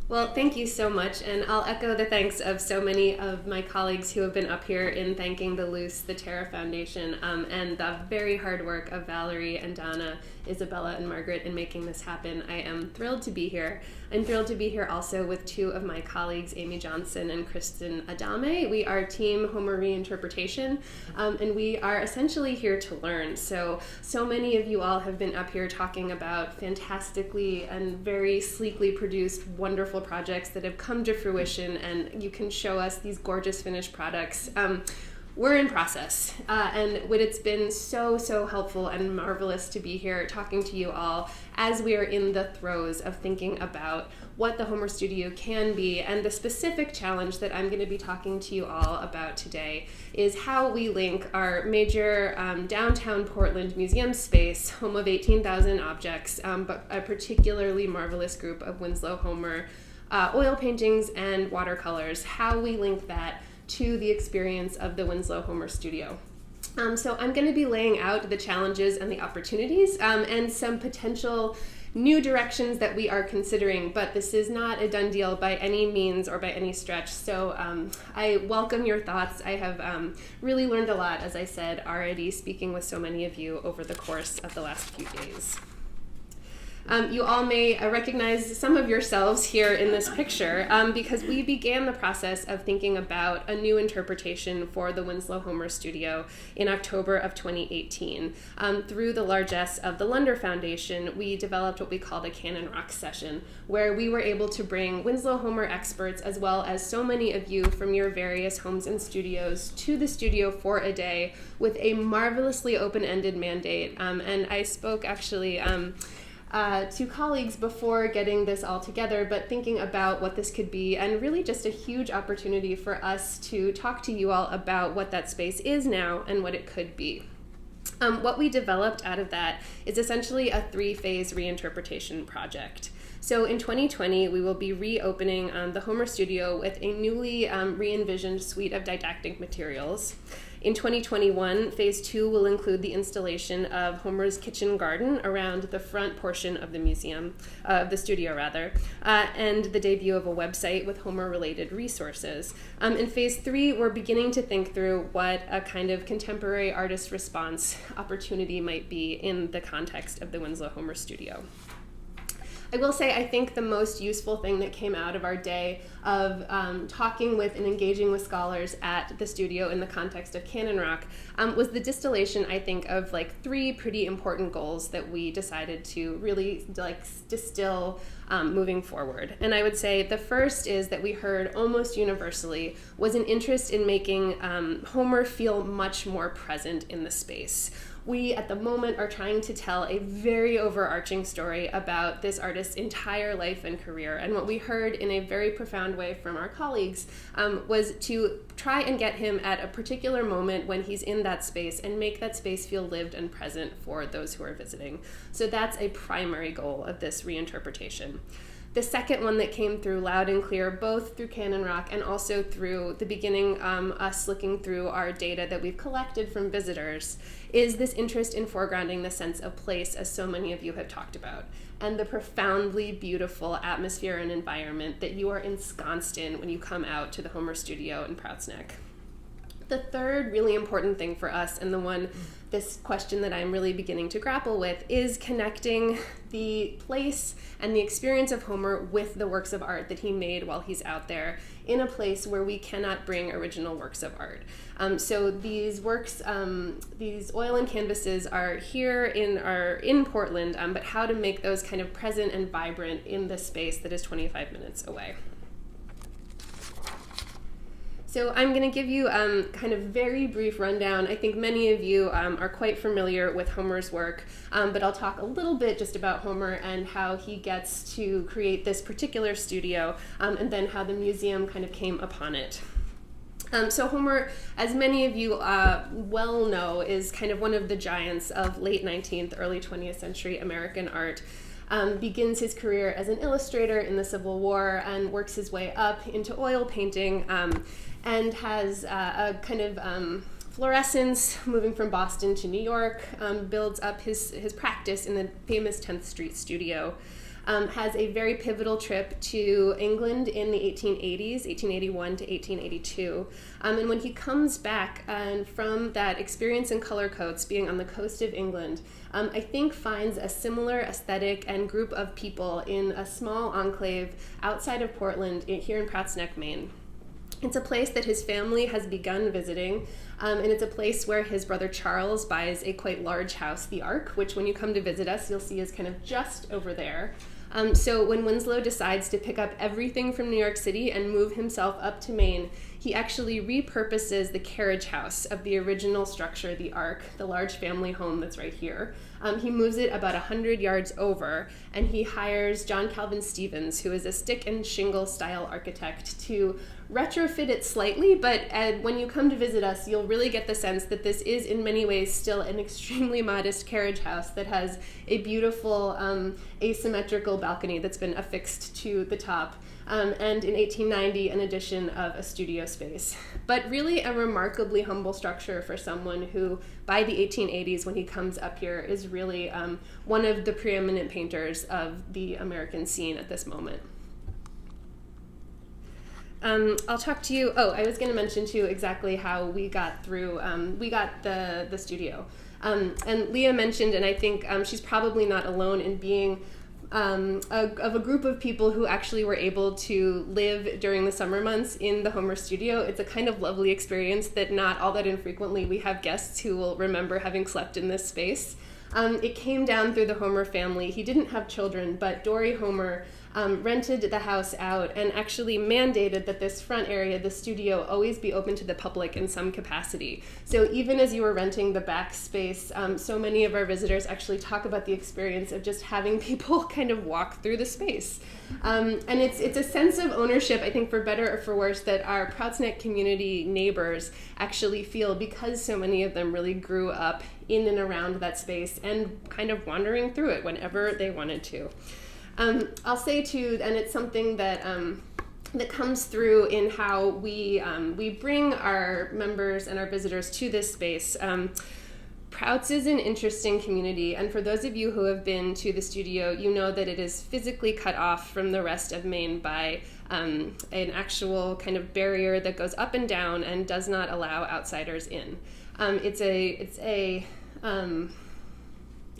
Well, thank you so much, and I'll echo the thanks of so many of my colleagues who have been up here in thanking the Luce, the Terra Foundation, and the very hard work of Valerie and Donna, Isabella and Margaret in making this happen. I am thrilled to be here. I'm thrilled to be here also with two of my colleagues, Amy Johnson and Kristen Adame. We are Team Homer Reinterpretation, and we are essentially here to learn. So many of you all have been up here talking about fantastically and very sleekly produced, wonderful projects that have come to fruition, and you can show us these gorgeous finished products. We're in process, and it's been so helpful and marvelous to be here talking to you all as we are in the throes of thinking about what the Homer Studio can be. And the specific challenge that I'm going to be talking to you all about today is how we link our major downtown Portland museum space, home of 18,000 objects, but a particularly marvelous group of Winslow Homer oil paintings and watercolors, how we link that to the experience of the Winslow Homer Studio. So I'm going to be laying out the challenges and the opportunities and some potential new directions that we are considering, but this is not a done deal by any means or by any stretch. So I welcome your thoughts. I have really learned a lot, as I said, already speaking with so many of you over the course of the last few days. You all may recognize some of yourselves here in this picture because we began the process of thinking about a new interpretation for the Winslow Homer Studio in October of 2018. Through the largesse of the Lunder Foundation, we developed what we called a Canon Rock session, where we were able to bring Winslow Homer experts, as well as so many of you from your various homes and studios, to the studio for a day with a marvelously open-ended mandate. And I spoke actually to colleagues before getting this all together, but thinking about what this could be, and really just a huge opportunity for us to talk to you all about what that space is now and what it could be. What we developed out of that is essentially a 3-phase reinterpretation project. So in 2020, we will be reopening the Homer Studio with a newly re-envisioned suite of didactic materials. In 2021, Phase 2 will include the installation of Homer's kitchen garden around the front portion of the museum, of the studio rather, and the debut of a website with Homer-related resources. In Phase 3, we're beginning to think through what a kind of contemporary artist response opportunity might be in the context of the Winslow Homer Studio. I will say I think the most useful thing that came out of our day of talking with and engaging with scholars at the studio in the context of Canon Rock was the distillation, I think, of like 3 pretty important goals that we decided to really distill moving forward. And I would say the first is that we heard almost universally was an interest in making Homer feel much more present in the space. We, at the moment, are trying to tell a very overarching story about this artist's entire life and career. And what we heard in a very profound way from our colleagues was to try and get him at a particular moment when he's in that space and make that space feel lived and present for those who are visiting. So that's a primary goal of this reinterpretation. The second one that came through loud and clear, both through Canon Rock and also through the beginning, us looking through our data that we've collected from visitors, is this interest in foregrounding the sense of place, as so many of you have talked about, and the profoundly beautiful atmosphere and environment that you are ensconced in when you come out to the Homer Studio in Prouts Neck. The third really important thing for us, and the one, this question that I'm really beginning to grapple with, is connecting the place and the experience of Homer with the works of art that he made while he's out there in a place where we cannot bring original works of art. So these works, these oil and canvases are here in Portland, but how to make those kind of present and vibrant in this space that is 25 minutes away. So I'm going to give you kind of very brief rundown. I think many of you are quite familiar with Homer's work, but I'll talk a little bit just about Homer and how he gets to create this particular studio, and then how the museum kind of came upon it. So Homer, as many of you well know, is kind of one of the giants of late 19th, early 20th century American art. Begins his career as an illustrator in the Civil War and works his way up into oil painting, and has a kind of fluorescence moving from Boston to New York, builds up his practice in the famous 10th Street studio. has a very pivotal trip to England in the 1880s, 1881 to 1882. And when he comes back from that experience in color coats, being on the coast of England, I think finds a similar aesthetic and group of people in a small enclave outside of Portland here in Prouts Neck, Maine. It's a place that his family has begun visiting, and it's a place where his brother Charles buys a quite large house, the Ark, which when you come to visit us, you'll see is kind of just over there. So when Winslow decides to pick up everything from New York City and move himself up to Maine, he actually repurposes the carriage house of the original structure, the Ark, the large family home that's right here. He moves it about 100 yards over, and he hires John Calvin Stevens, who is a stick and shingle style architect, to retrofit it slightly, but when you come to visit us, you'll really get the sense that this is in many ways still an extremely modest carriage house that has a beautiful asymmetrical balcony that's been affixed to the top. And in 1890, an addition of a studio space. But really a remarkably humble structure for someone who, by the 1880s, when he comes up here, is really one of the preeminent painters of the American scene at this moment. I'll talk to you, I was going to mention too exactly how we got through, we got the studio. And Leah mentioned, and I think she's probably not alone in being of a group of people who actually were able to live during the summer months in the Homer studio. It's a kind of lovely experience that not all that infrequently we have guests who will remember having slept in this space. It came down through the Homer family. He didn't have children, but Dory Homer rented the house out and actually mandated that this front area, the studio, always be open to the public in some capacity. So even as you were renting the back space, so many of our visitors actually talk about the experience of just having people kind of walk through the space. And it's a sense of ownership, I think, for better or for worse, that our Prouts Neck community neighbors actually feel, because so many of them really grew up in and around that space and kind of wandering through it whenever they wanted to. I'll say too, and it's something that that comes through in how we bring our members and our visitors to this space. Prouts is an interesting community, and for those of you who have been to the studio, you know that it is physically cut off from the rest of Maine by an actual kind of barrier that goes up and down and does not allow outsiders in. It's a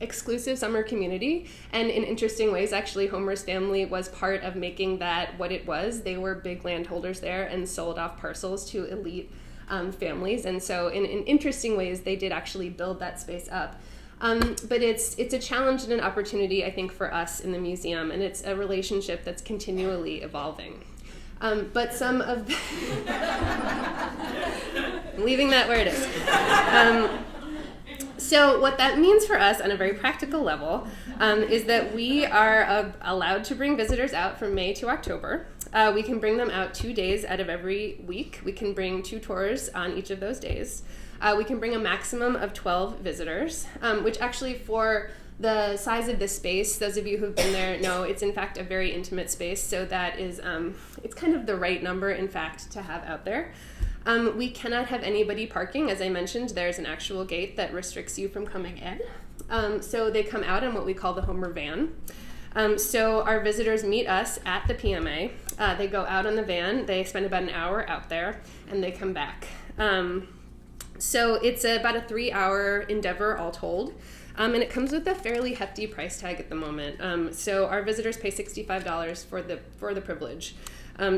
exclusive summer community, and in interesting ways, actually, Homer's family was part of making that what it was. They were big landholders there and sold off parcels to elite families, and so in interesting ways, they did actually build that space up. But it's a challenge and an opportunity, I think, for us in the museum, and it's a relationship that's continually evolving. But some of the I'm leaving that where it is. So what that means for us on a very practical level is that we are allowed to bring visitors out from May to October. We can bring them out 2 days out of every week. We can bring 2 tours on each of those days. We can bring a maximum of 12 visitors, which actually for the size of this space, those of you who've been there know it's in fact a very intimate space, so that is, it's kind of the right number, in fact, to have out there. We cannot have anybody parking. As I mentioned, there's an actual gate that restricts you from coming in. So they come out in what we call the Homer van. So our visitors meet us at the PMA. They go out on the van, they spend about an hour out there, and they come back. So it's about a 3-hour endeavor all told. And it comes with a fairly hefty price tag at the moment. So our visitors pay $65 for the privilege.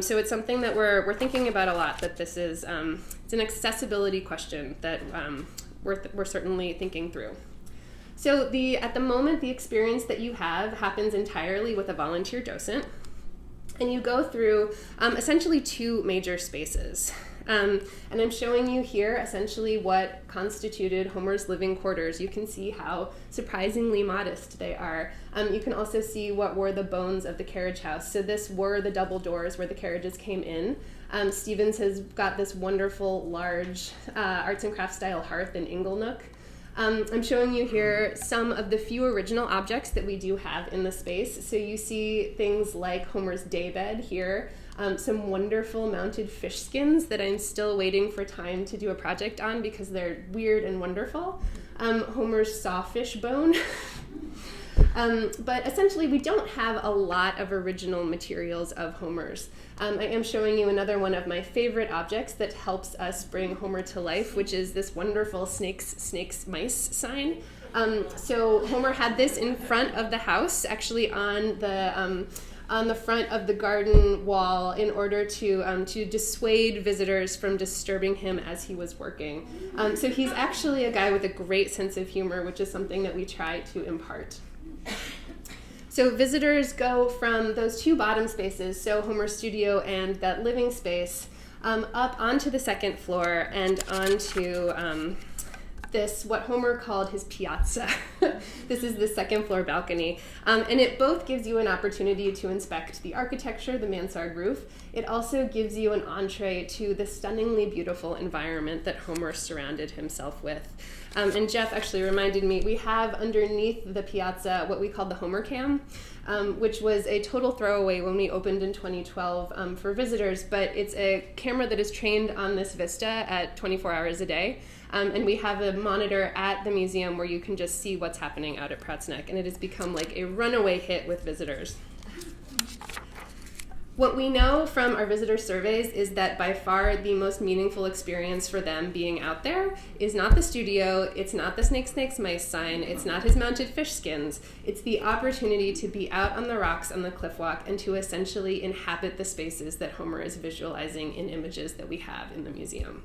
So it's something that we're thinking about a lot, that this is it's an accessibility question that we're certainly thinking through. So at the moment, the experience that you have happens entirely with a volunteer docent, and you go through essentially 2 major spaces. And I'm showing you here essentially what constituted Homer's living quarters. You can see how surprisingly modest they are. You can also see what were the bones of the carriage house. So this were the double doors where the carriages came in. Stevens has got this wonderful large arts and crafts style hearth in Inglenook. I'm showing you here some of the few original objects that we do have in the space. So you see things like Homer's daybed here, some wonderful mounted fish skins that I'm still waiting for time to do a project on because they're weird and wonderful. Homer's sawfish bone. But essentially, we don't have a lot of original materials of Homer's. I am showing you another one of my favorite objects that helps us bring Homer to life, which is this wonderful snakes, mice sign. So Homer had this in front of the house, actually on the front of the garden wall, in order to dissuade visitors from disturbing him as he was working. So he's actually a guy with a great sense of humor, which is something that we try to impart. So visitors go from those two bottom spaces, so Homer's studio and that living space, up onto the second floor and onto this, what Homer called his piazza. This is the second floor balcony. And it both gives you an opportunity to inspect the architecture, the mansard roof. It also gives you an entree to the stunningly beautiful environment that Homer surrounded himself with. And Jeff actually reminded me, we have underneath the piazza what we call the Homer Cam, which was a total throwaway when we opened in 2012 for visitors, but it's a camera that is trained on this vista at 24 hours a day. And we have a monitor at the museum where you can just see what's happening out at Pratt's Neck, and it has become like a runaway hit with visitors. What we know from our visitor surveys is that by far the most meaningful experience for them being out there is not the studio, it's not the snakes, mice sign, it's not his mounted fish skins, it's the opportunity to be out on the rocks on the cliff walk and to essentially inhabit the spaces that Homer is visualizing in images that we have in the museum.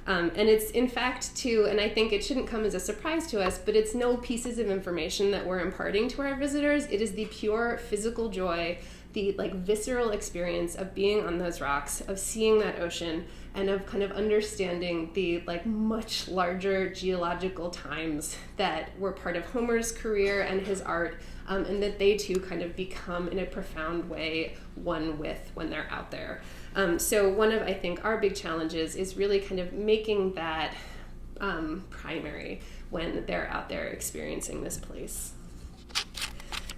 And it's in fact too, and I think it shouldn't come as a surprise to us, but it's no pieces of information that we're imparting to our visitors. It is the pure physical joy, the like visceral experience of being on those rocks, of seeing that ocean, and of kind of understanding the like much larger geological times that were part of Homer's career and his art, and that they too kind of become in a profound way one with when they're out there. So one of, I think, our big challenges is really kind of making that primary when they're out there experiencing this place.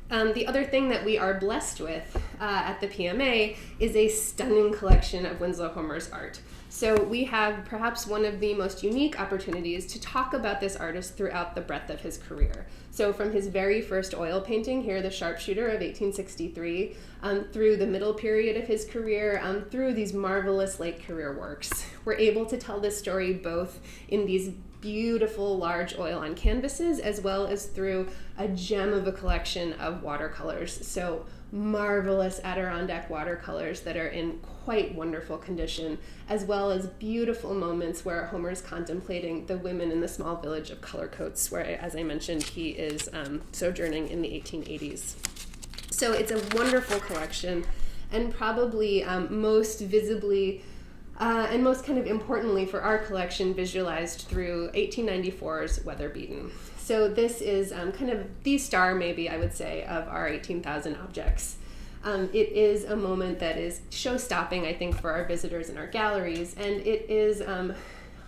The other thing that we are blessed with at the PMA is a stunning collection of Winslow Homer's art. So we have perhaps one of the most unique opportunities to talk about this artist throughout the breadth of his career. So from his very first oil painting here, The Sharpshooter of 1863, through the middle period of his career, through these marvelous late career works, we're able to tell this story both in these beautiful large oil on canvases as well as through a gem of a collection of watercolors. So marvelous Adirondack watercolors that are in quite wonderful condition, as well as beautiful moments where Homer's contemplating the women in the small village of Colorcoats, where, as I mentioned, he is sojourning in the 1880s. So it's a wonderful collection, and probably most visibly and most kind of importantly for our collection, visualized through 1894's Weather Beaten. So this is kind of the star, maybe I would say, of our 18,000 objects. It is a moment that is show-stopping, I think, for our visitors in our galleries, and it is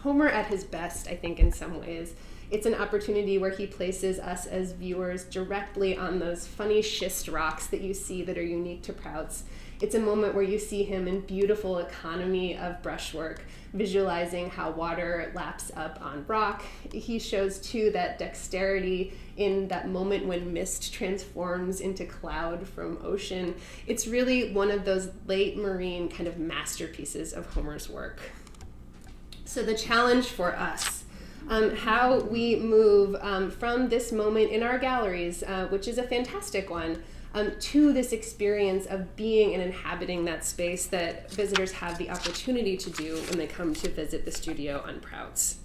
Homer at his best, I think, in some ways. It's an opportunity where he places us as viewers directly on those funny schist rocks that you see that are unique to Prout's. It's a moment where you see him in beautiful economy of brushwork, visualizing how water laps up on rock. He shows, too, that dexterity in that moment when mist transforms into cloud from ocean. It's really one of those late marine kind of masterpieces of Homer's work. So the challenge for us, how we move from this moment in our galleries, which is a fantastic one, to this experience of being and inhabiting that space that visitors have the opportunity to do when they come to visit the studio on Prout's.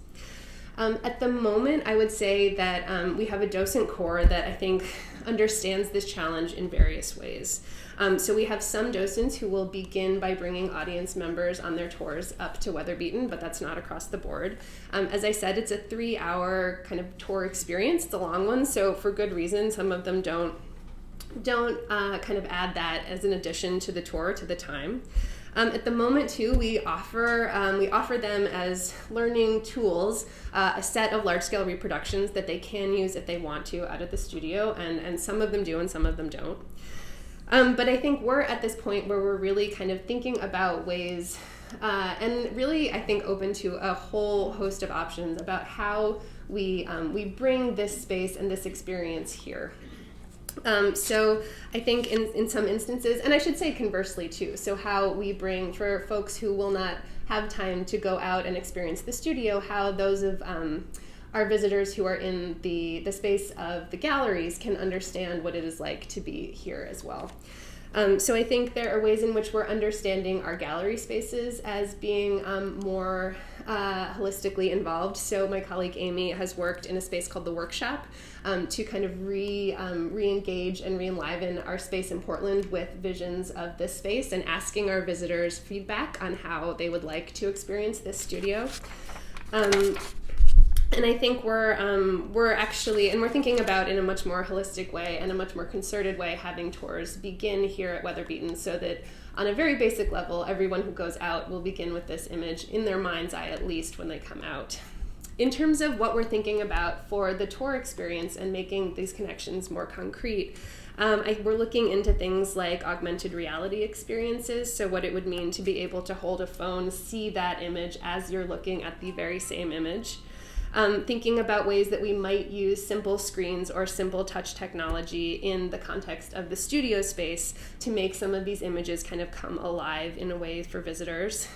At the moment, I would say that we have a docent corps that I think understands this challenge in various ways. So we have some docents who will begin by bringing audience members on their tours up to Weather Beaten, but that's not across the board. As I said, it's a 3-hour kind of tour experience. It's a long one, so for good reason, some of them don't kind of add that as an addition to the tour, to the time. At the moment, too, we offer them as learning tools, a set of large-scale reproductions that they can use if they want to out of the studio, and some of them do and some of them don't. But I think we're at this point where we're really kind of thinking about ways, and really, I think, open to a whole host of options about how we bring this space and this experience here. So I think in some instances, and I should say conversely too, so how we bring, for folks who will not have time to go out and experience the studio, how those of our visitors who are in the space of the galleries can understand what it is like to be here as well. So I think there are ways in which we're understanding our gallery spaces as being more holistically involved. So my colleague Amy has worked in a space called the Workshop to kind of re-engage and re-enliven our space in Portland with visions of this space and asking our visitors feedback on how they would like to experience this studio. And I think we're actually, and we're thinking about in a much more holistic way and a much more concerted way having tours begin here at Weatherbeaton, so that on a very basic level, everyone who goes out will begin with this image in their mind's eye at least when they come out. In terms of what we're thinking about for the tour experience and making these connections more concrete, we're looking into things like augmented reality experiences, so what it would mean to be able to hold a phone, see that image as you're looking at the very same image. Thinking about ways that we might use simple screens or simple touch technology in the context of the studio space to make some of these images kind of come alive in a way for visitors.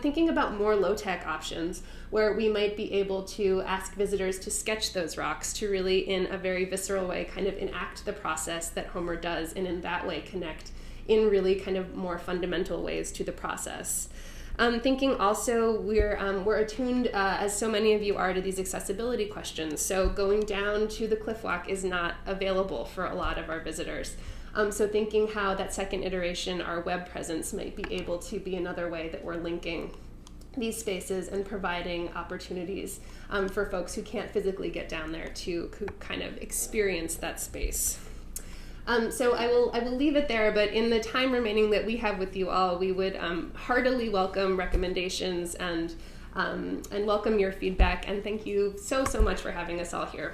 Thinking about more low-tech options where we might be able to ask visitors to sketch those rocks to really, in a very visceral way, kind of enact the process that Homer does, and in that way connect in really kind of more fundamental ways to the process. Thinking also we're attuned, as so many of you are, to these accessibility questions. So going down to the cliff walk is not available for a lot of our visitors. So thinking how that second iteration, our web presence, might be able to be another way that we're linking these spaces and providing opportunities for folks who can't physically get down there to kind of experience that space. So I will leave it there, but in the time remaining that we have with you all, we would heartily welcome recommendations and welcome your feedback, and thank you so much for having us all here.